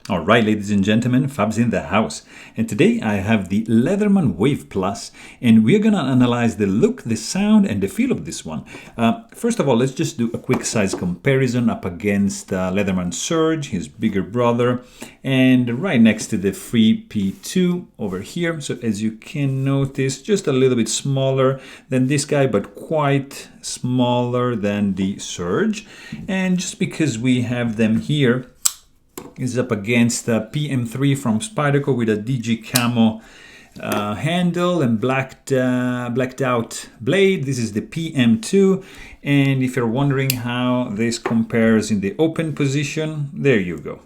All right, ladies and gentlemen, Fab's in the house. And today I have the Leatherman Wave Plus, and we're gonna analyze the look, the sound, and the feel of this one. First of all, let's just do a quick size comparison up against Leatherman Surge, his bigger brother, and right next to the Free P2 over here. So as you can notice, just a little bit smaller than this guy, but quite smaller than the Surge. And just because we have them here, is up against the PM3 from Spyderco with a DG camo handle and blacked out blade. This is the PM2, and if you're wondering how this compares in the open position, there you go.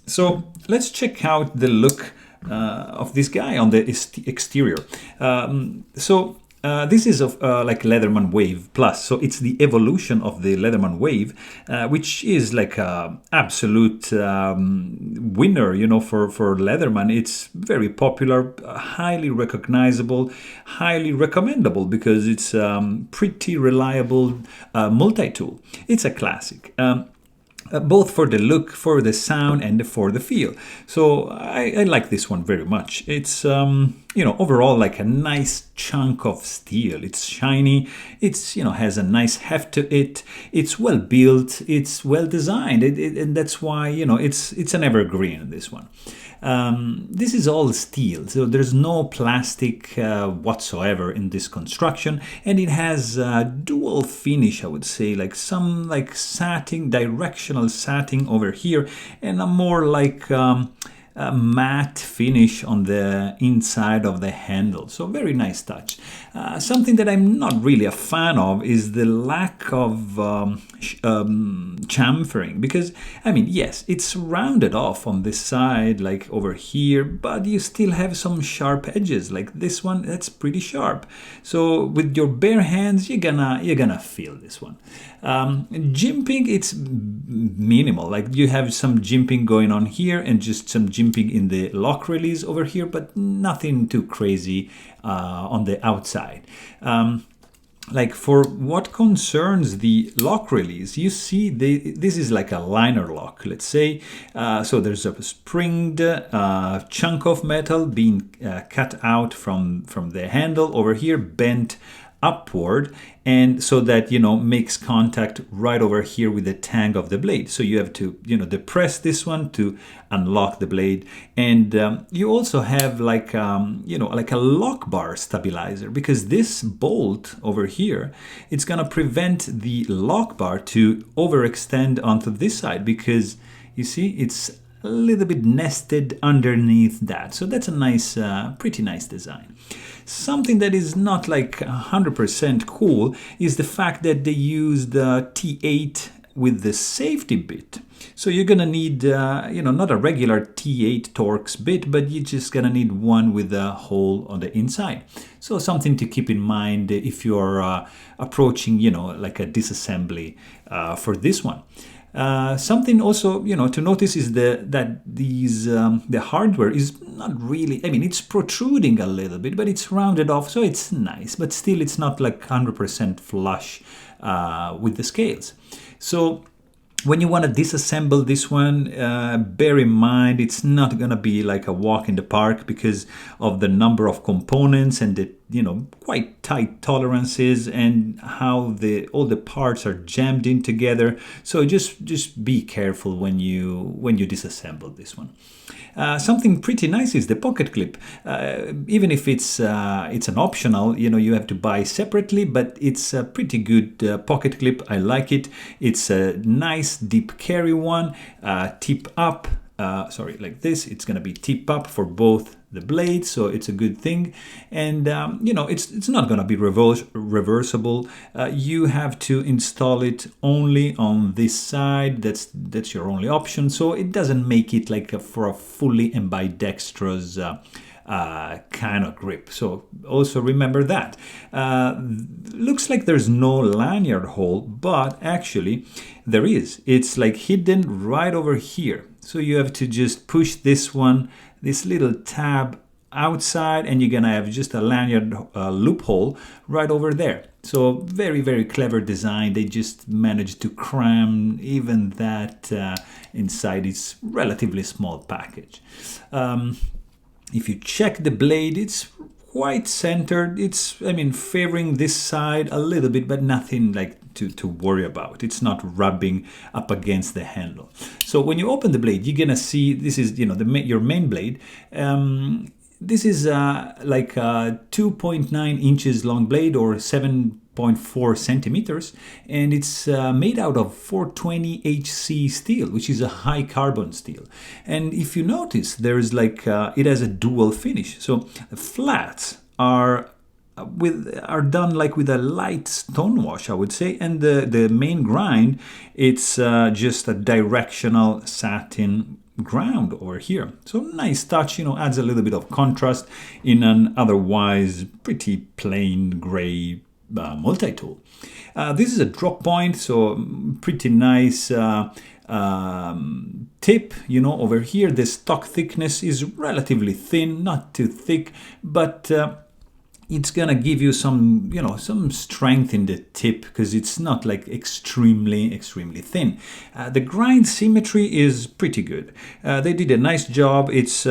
So let's check out the look of this guy on the exterior. This is like Leatherman Wave Plus, so it's the evolution of the Leatherman Wave, which is like a absolute winner, you know, for Leatherman. It's very popular, highly recognizable, highly recommendable because it's pretty reliable multi-tool. It's a classic. Both for the look, for the sound, and for the feel. So I like this one very much. It's you know, overall like a nice chunk of steel. It's shiny. It's, you know, has a nice heft to it. It's well built. It's well designed, and that's why, you know, it's an evergreen, this one. This is all steel, so there's no plastic whatsoever in this construction, and it has dual finish, I would say, like some like satin, directional satin over here, and a more like a matte finish on the inside of the handle. So very nice touch. Something that I'm not really a fan of is the lack of chamfering, because I mean, yes, it's rounded off on this side like over here, but you still have some sharp edges like this one. That's pretty sharp. So with your bare hands, you're gonna feel this one. Jimping, it's minimal. Like you have some jimping going on here and just some jimping in the lock release over here, but nothing too crazy on the outside. Like for what concerns the lock release, you see this is like a liner lock, let's say. So there's a springed chunk of metal being cut out from the handle over here, bent upward, and so that, you know, makes contact right over here with the tang of the blade. So you have to, you know, depress this one to unlock the blade, and you also have like you know, like a lock bar stabilizer, because this bolt over here, it's gonna prevent the lock bar to overextend onto this side, because you see it's a little bit nested underneath that. So that's a nice, pretty nice design. Something that is not like 100% cool is the fact that they used T8 with the safety bit. So you're gonna need, you know, not a regular T8 Torx bit, but you're just gonna need one with a hole on the inside. So something to keep in mind if you're approaching, you know, like a disassembly for this one. Something also, you know, to notice is that the hardware is not really, I mean, it's protruding a little bit, but it's rounded off, so it's nice, but still it's not like 100% flush with the scales. So when you want to disassemble this one, bear in mind it's not gonna be like a walk in the park because of the number of components and the, you know, quite tight tolerances and how all the parts are jammed in together. So just be careful when you disassemble this one. Something pretty nice is the pocket clip. Even if it's an optional, you know, you have to buy separately, but it's a pretty good pocket clip. I like it. It's a nice deep carry one, tip up. Sorry, like this. It's gonna be tip up for both the blades, so it's a good thing. And you know, it's not gonna be reversible. You have to install it only on this side. That's your only option. So it doesn't make it like for a fully ambidextrous kind of grip. So also remember that. Looks like there's no lanyard hole, but actually there is. It's like hidden right over here. So you have to just push this one, this little tab outside, and you're gonna have just a lanyard loophole right over there. So very, very clever design. They just managed to cram even that inside its relatively small package. If you check the blade, it's quite centered. It's, I mean, favoring this side a little bit, but nothing like to worry about. It's not rubbing up against the handle. So when you open the blade, you're gonna see this is, you know, your main blade. This is like a 2.9 inches long blade, or 7.4 centimeters, and it's made out of 420 HC steel, which is a high carbon steel. And if you notice, there's like it has a dual finish. So the flats are done like with a light stone wash, I would say, and the main grind, it's just a directional satin ground over here. So nice touch, you know, adds a little bit of contrast in an otherwise pretty plain gray multi-tool. This is a drop point, so pretty nice tip, you know, over here. The stock thickness is relatively thin, not too thick, but it's gonna give you some, you know, some strength in the tip, because it's not like extremely thin. The grind symmetry is pretty good. They did a nice job. It's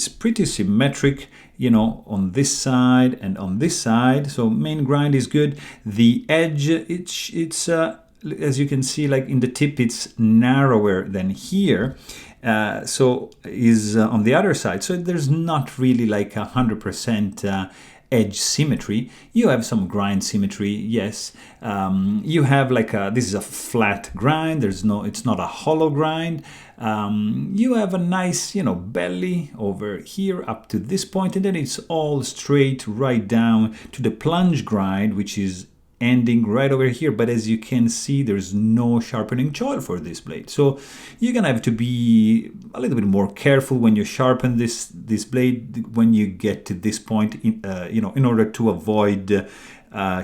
pretty symmetric, you know, on this side and on this side. So main grind is good. The edge, it's as you can see, like in the tip, it's narrower than here. So is on the other side. So there's not really like 100% edge symmetry. You have some grind symmetry, yes. You have like this is a flat grind. It's not a hollow grind. You have a nice, you know, belly over here up to this point, and then it's all straight right down to the plunge grind, which is ending right over here. But as you can see, there's no sharpening choil for this blade, so you're gonna have to be a little bit more careful when you sharpen this blade when you get to this point, you know, in order to avoid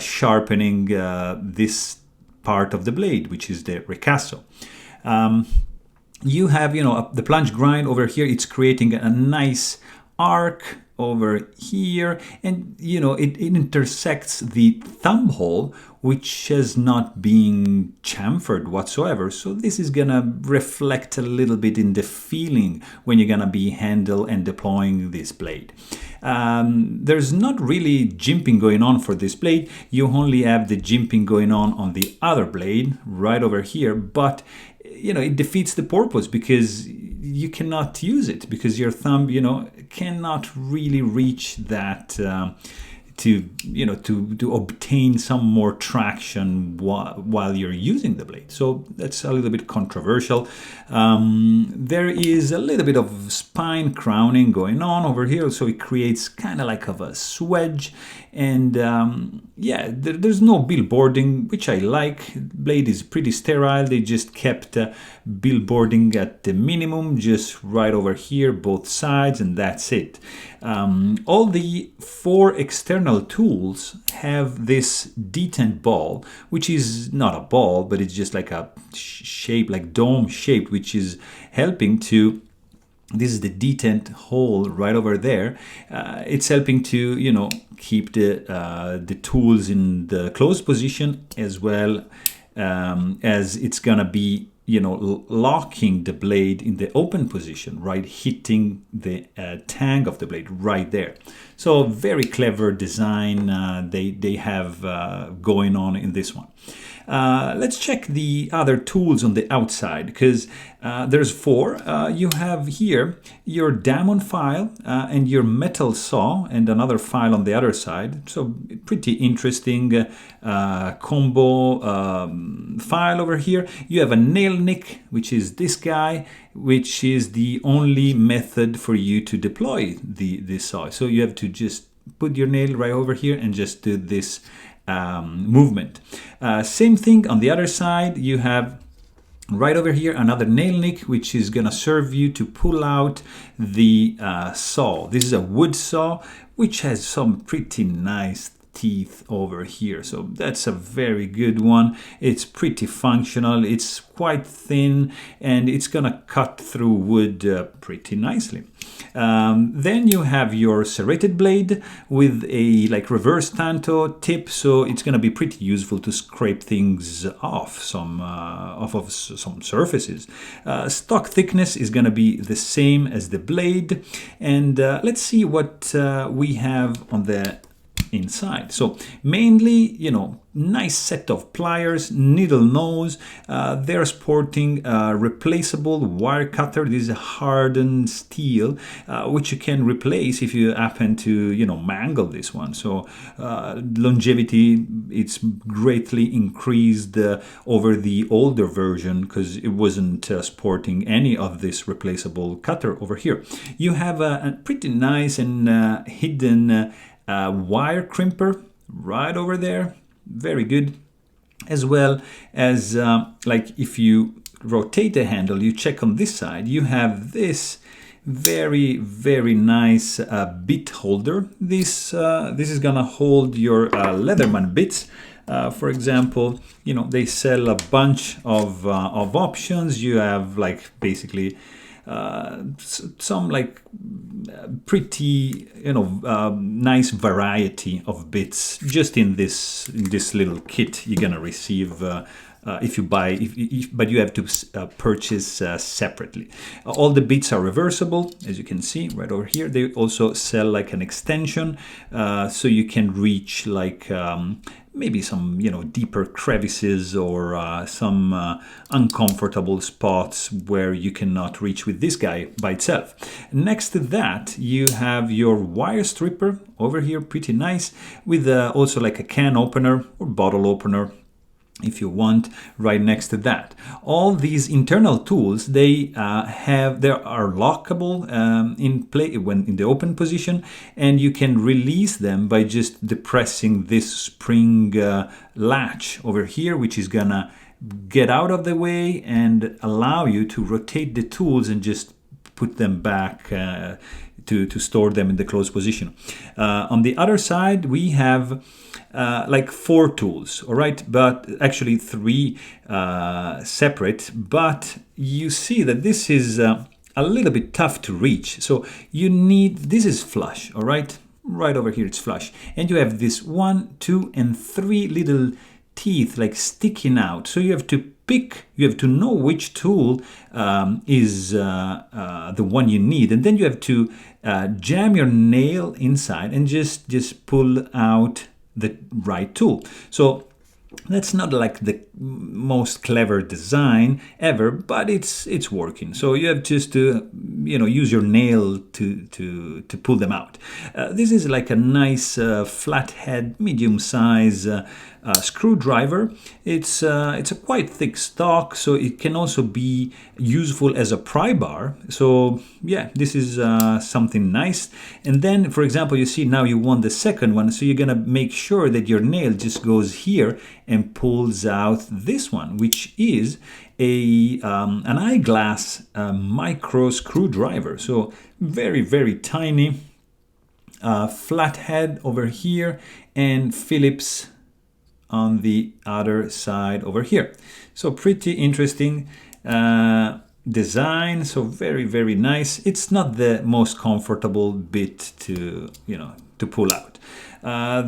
sharpening this part of the blade, which is the ricasso. You have, you know, the plunge grind over here. It's creating a nice arc over here, and you know, it intersects the thumb hole, which has not been chamfered whatsoever. So this is gonna reflect a little bit in the feeling when you're gonna be handle and deploying this blade. There's not really jimping going on for this blade. You only have the jimping going on the other blade right over here, but you know, it defeats the purpose, because you cannot use it, because your thumb, you know, cannot really reach that to obtain some more traction while you're using the blade. So that's a little bit controversial. There is a little bit of spine crowning going on over here, so it creates kind of like of a swedge. And yeah, there's no billboarding, which I like. Blade is pretty sterile. They just kept billboarding at the minimum, just right over here, both sides, and that's it. All the 4 external tools have this detent ball, which is not a ball, but it's just like a shape, like dome shaped, which is helping to, this is the detent hole right over there. It's helping to, you know, keep the tools in the closed position, as well as it's gonna be, you know, locking the blade in the open position, right, hitting the tang of the blade right there. So very clever design they have going on in this one. Let's check the other tools on the outside, because there's 4. You have here your diamond file and your metal saw, and another file on the other side. So pretty interesting combo file over here. You have a nail nick, which is this guy, which is the only method for you to deploy the saw. So you have to just put your nail right over here and just do this movement. Same thing on the other side. You have right over here another nail nick, which is gonna serve you to pull out the saw. This is a wood saw, which has some pretty nice teeth over here. So that's a very good one. It's pretty functional, it's quite thin, and it's gonna cut through wood pretty nicely. Then you have your serrated blade with a like reverse tanto tip, so it's gonna be pretty useful to scrape things off of some surfaces. Stock thickness is gonna be the same as the blade, and let's see what we have on the inside. So mainly, nice set of pliers, needle nose. They're sporting a replaceable wire cutter. This is a hardened steel, which you can replace if you happen to, mangle this one. So longevity, it's greatly increased over the older version because it wasn't sporting any of this replaceable cutter over here. You have a pretty nice and hidden wire crimper right over there, very good, as well as like if you rotate the handle, you check on this side, you have this very nice bit holder. This is gonna hold your Leatherman bits. For example, they sell a bunch of options. You have like basically some like pretty nice variety of bits just in this little kit you're gonna receive if you buy, but you have to purchase separately. All the bits are reversible, as you can see right over here. They also sell like an extension, so you can reach like maybe some deeper crevices or some uncomfortable spots where you cannot reach with this guy by itself. Next to that, you have your wire stripper over here, pretty nice, with also like a can opener or bottle opener if you want, right next to that. All these internal tools, they are lockable in play when in the open position, and you can release them by just depressing this spring latch over here, which is gonna get out of the way and allow you to rotate the tools and just put them back to store them in the closed position. On the other side, we have like 4 tools, all right, but actually 3 separate, but you see that this is a little bit tough to reach. So you need, this is flush, all right over here it's flush, and you have this 1, 2, and 3 little teeth like sticking out. So you have to pick, you have to know which tool is the one you need, and then you have to jam your nail inside and just pull out the right tool. So that's not like the most clever design ever, but it's working. So you have just to use your nail to pull them out. This is like a nice flathead, medium size screwdriver. It's a quite thick stock, so it can also be useful as a pry bar. So yeah, this is something nice. And then, for example, you see now you want the second one, so you're gonna make sure that your nail just goes here and pulls out this one, which is an eyeglass micro screwdriver. So very tiny, flathead over here, and Phillips on the other side over here. So pretty interesting design. So very nice. It's not the most comfortable bit to pull out.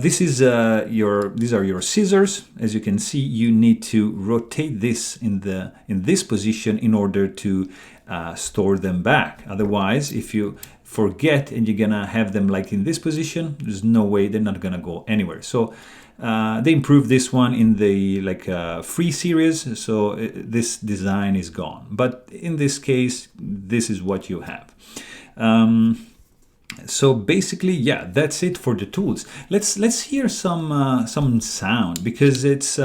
These are your scissors. As you can see, you need to rotate this in this position in order to store them back. Otherwise, if you forget and you're gonna have them like in this position, there's no way, they're not gonna go anywhere. So they improved this one in the free series, so this design is gone. But in this case, this is what you have. So basically, yeah, that's it for the tools. Let's hear some sound, because it's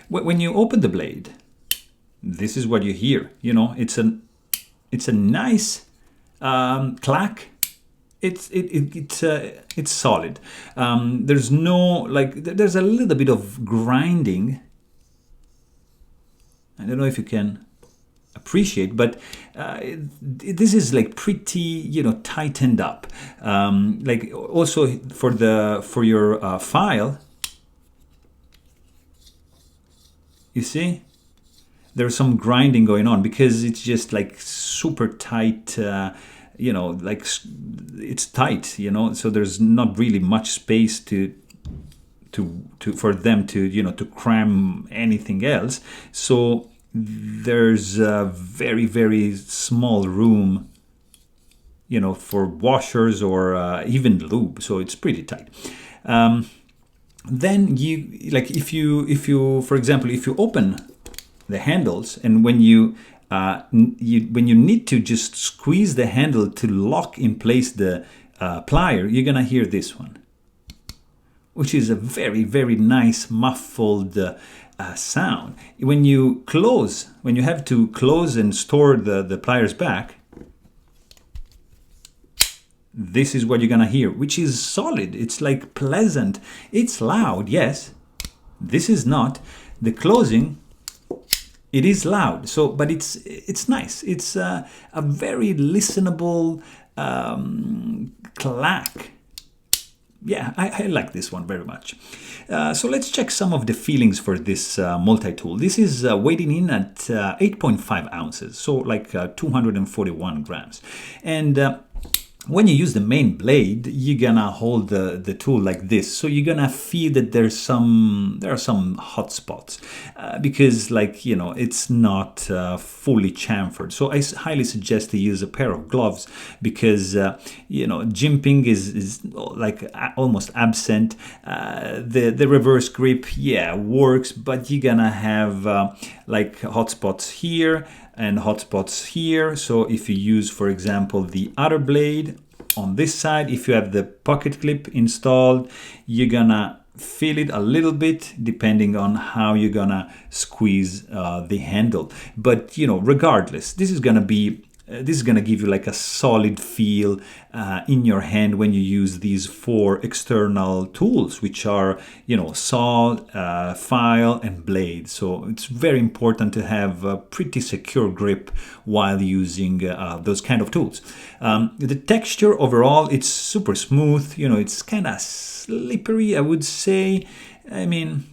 when you open the blade, this is what you hear. It's a nice clack. It's solid. There's no there's a little bit of grinding. I don't know if you can appreciate, but this is like pretty, you know, tightened up. Like also for your file, you see there's some grinding going on because it's just like super tight. You know, like it's tight, you know, so there's not really much space for them to, you know, to cram anything else. So there's a very, very small room, you know, for washers or even lube. So it's pretty tight. Then you, like, if you, for example, if you open the handles, and when you need to just squeeze the handle to lock in place the plier, you're gonna hear this one, which is a very, very nice muffled sound. When you have to close and store the pliers back, this is what you're gonna hear, which is solid. It's like pleasant. It's loud, yes. This is not. The closing, it is loud. So, but it's nice. It's a very listenable clack. Yeah, I like this one very much. So let's check some of the feelings for this multi-tool. This is weighing in at 8.5 ounces, so like 241 grams. And when you use the main blade, you're gonna hold the tool like this, so you're gonna feel that there are some hot spots because, like, you know, it's not fully chamfered. So I highly suggest to use a pair of gloves because you know, jimping is like almost absent. The reverse grip, yeah, works, but you're gonna have like hot spots here and hotspots here. So if you use, for example, the other blade on this side, if you have the pocket clip installed, you're gonna feel it a little bit depending on how you're gonna squeeze the handle. But, you know, regardless, this is gonna give you like a solid feel in your hand when you use these 4 external tools, which are, you know, saw, file, and blade. So it's very important to have a pretty secure grip while using those kind of tools. The texture overall, it's super smooth. You know, it's kind of slippery, I would say. I mean,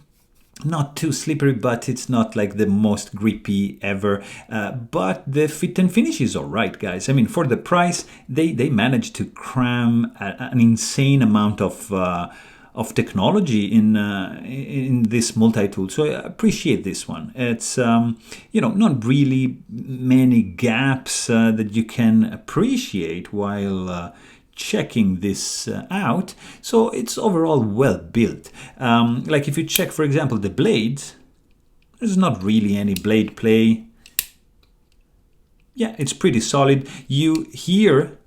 not too slippery, but it's not like the most grippy ever. But the fit and finish is all right, guys. I mean, for the price, they managed to cram an insane amount of technology in this multi-tool. So I appreciate this one. It's you know, not really many gaps that you can appreciate while checking this out. So it's overall well built. Like if you check, for example, the blades, there's not really any blade play. Yeah, it's pretty solid. You hear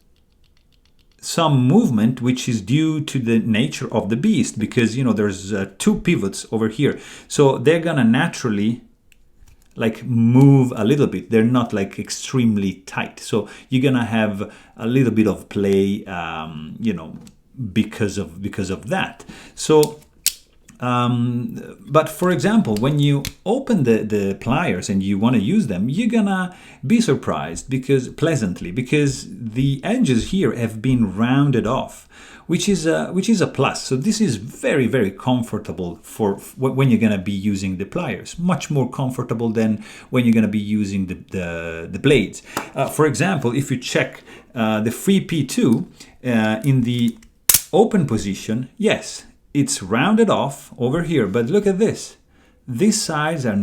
some movement, which is due to the nature of the beast, because, you know, there's 2 pivots over here, so they're gonna naturally like move a little bit. They're not like extremely tight, so you're gonna have a little bit of play, you know, because of that. So but for example, when you open the pliers and you want to use them, you're gonna be surprised pleasantly, because the edges here have been rounded off, which is a plus. So this is very, very comfortable for when you're gonna be using the pliers. Much more comfortable than when you're gonna be using the blades. For example, if you check the free P2 in the open position, yes, it's rounded off over here, but look at this. These sides are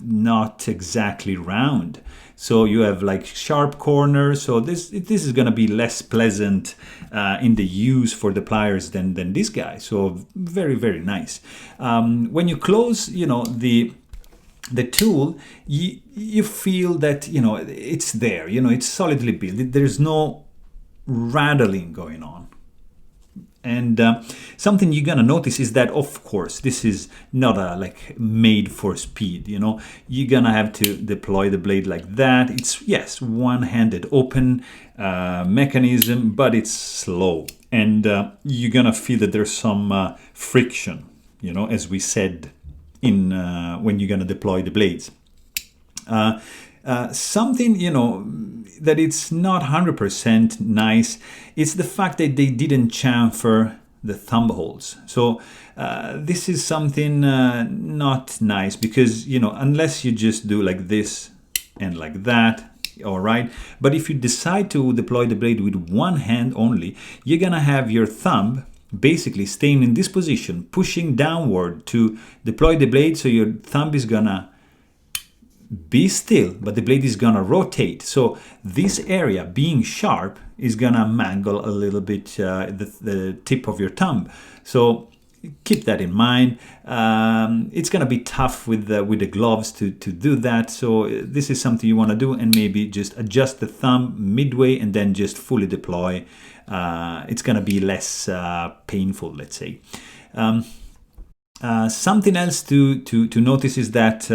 not exactly round. So you have like sharp corners. So this is going to be less pleasant in the use for the pliers than this guy. So very, very nice. When you close, you know, the tool, you feel that, you know, it's there. You know, it's solidly built. There's no rattling going on. And something you're gonna notice is that, of course, this is not like made for speed. You know, you're gonna have to deploy the blade like that. It's, yes, one-handed open mechanism, but it's slow, and you're gonna feel that there's some friction. You know, as we said in when you're gonna deploy the blades. Something, you know, that it's not 100% nice, it's the fact that they didn't chamfer the thumb holes. So this is something not nice, because, you know, unless you just do like this and like that, all right, but if you decide to deploy the blade with one hand only, you're gonna have your thumb basically staying in this position, pushing downward to deploy the blade. So your thumb is gonna be still, but the blade is gonna rotate. So this area being sharp is gonna mangle a little bit the tip of your thumb. So keep that in mind. It's gonna be tough with the gloves to do that. So this is something you want to do, and maybe just adjust the thumb midway and then just fully deploy. It's gonna be less painful, let's say. Something else to notice is that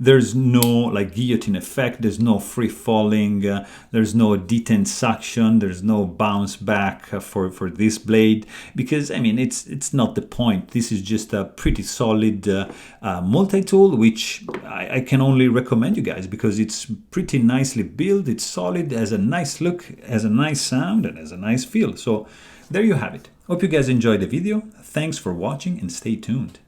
there's no like guillotine effect, there's no free falling, there's no detent suction, there's no bounce back for this blade, because I mean it's not the point. This is just a pretty solid multi-tool, which I can only recommend you guys, because it's pretty nicely built, it's solid, has a nice look, has a nice sound, and has a nice feel. So there you have it. Hope you guys enjoyed the video. Thanks for watching and stay tuned.